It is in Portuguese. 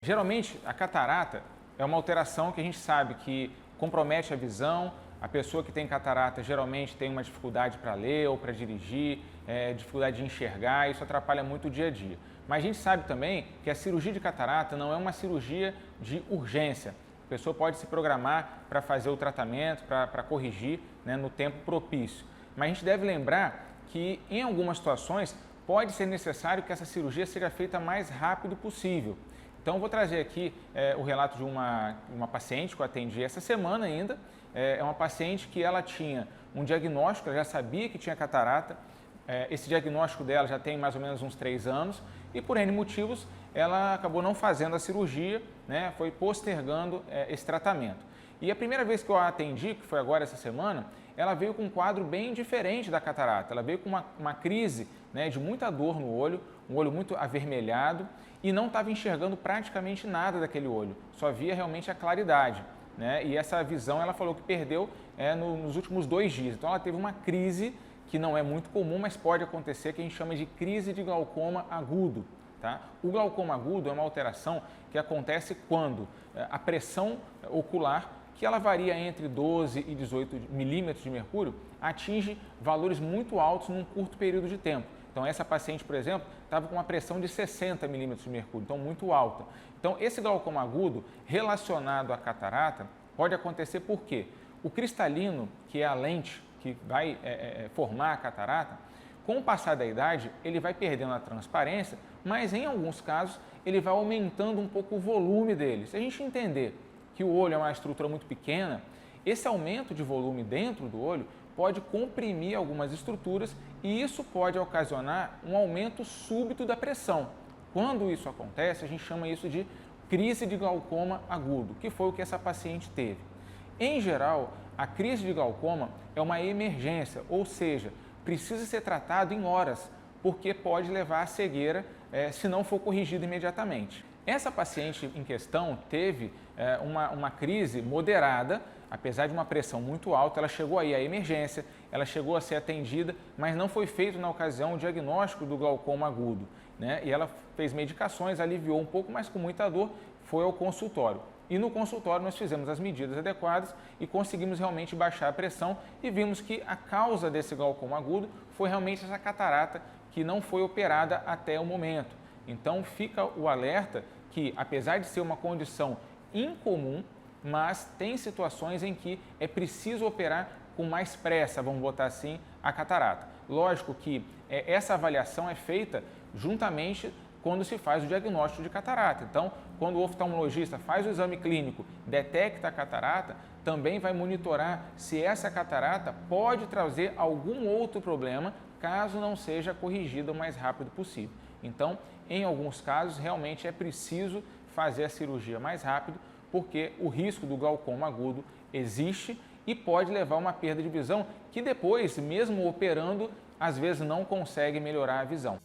Geralmente, a catarata é uma alteração que a gente sabe que compromete a visão. A pessoa que tem catarata geralmente tem uma dificuldade para ler ou para dirigir, dificuldade de enxergar, isso atrapalha muito o dia a dia. Mas a gente sabe também que a cirurgia de catarata não é uma cirurgia de urgência. A pessoa pode se programar para fazer o tratamento, para corrigir, né, no tempo propício. Mas a gente deve lembrar que em algumas situações pode ser necessário que essa cirurgia seja feita o mais rápido possível. Então, eu vou trazer aqui o relato de uma paciente que eu atendi essa semana ainda. É uma paciente que ela tinha um diagnóstico, ela já sabia que tinha catarata. Esse diagnóstico dela já tem mais ou menos uns 3 anos e por N motivos ela acabou não fazendo a cirurgia, né, foi postergando esse tratamento. E a primeira vez que eu a atendi, que foi agora essa semana, ela veio com um quadro bem diferente da catarata. Ela veio com uma crise, né, de muita dor no olho, um olho muito avermelhado e não estava enxergando praticamente nada daquele olho, só via realmente a claridade, né? E essa visão ela falou que perdeu nos últimos 2 dias. Então ela teve uma crise que não é muito comum, mas pode acontecer, que a gente chama de crise de glaucoma agudo. Tá? O glaucoma agudo é uma alteração que acontece quando a pressão ocular, que ela varia entre 12 e 18 milímetros de mercúrio, atinge valores muito altos num curto período de tempo. Então, essa paciente, por exemplo, estava com uma pressão de 60 milímetros de mercúrio, então muito alta. Então, esse glaucoma agudo relacionado à catarata pode acontecer por quê? O cristalino, que é a lente que vai formar a catarata, com o passar da idade, ele vai perdendo a transparência, mas em alguns casos ele vai aumentando um pouco o volume dele. Se a gente entender que o olho é uma estrutura muito pequena, esse aumento de volume dentro do olho pode comprimir algumas estruturas e isso pode ocasionar um aumento súbito da pressão. Quando isso acontece, a gente chama isso de crise de glaucoma agudo, que foi o que essa paciente teve. Em geral, a crise de glaucoma é uma emergência, ou seja, precisa ser tratado em horas, porque pode levar à cegueira se não for corrigido imediatamente. Essa paciente em questão teve uma crise moderada, apesar de uma pressão muito alta, ela chegou aí à emergência, ela chegou a ser atendida, mas não foi feito na ocasião o diagnóstico do glaucoma agudo, né? E ela fez medicações, aliviou um pouco, mas com muita dor, foi ao consultório. E no consultório nós fizemos as medidas adequadas e conseguimos realmente baixar a pressão e vimos que a causa desse glaucoma agudo foi realmente essa catarata que não foi operada até o momento. Então fica o alerta que, apesar de ser uma condição incomum, mas tem situações em que é preciso operar com mais pressa, vamos botar assim, a catarata. Lógico que essa avaliação é feita juntamente quando se faz o diagnóstico de catarata. Então, quando o oftalmologista faz o exame clínico, detecta a catarata, também vai monitorar se essa catarata pode trazer algum outro problema, caso não seja corrigida o mais rápido possível. Então, em alguns casos, realmente é preciso fazer a cirurgia mais rápido, porque o risco do glaucoma agudo existe e pode levar a uma perda de visão que depois, mesmo operando, às vezes não consegue melhorar a visão.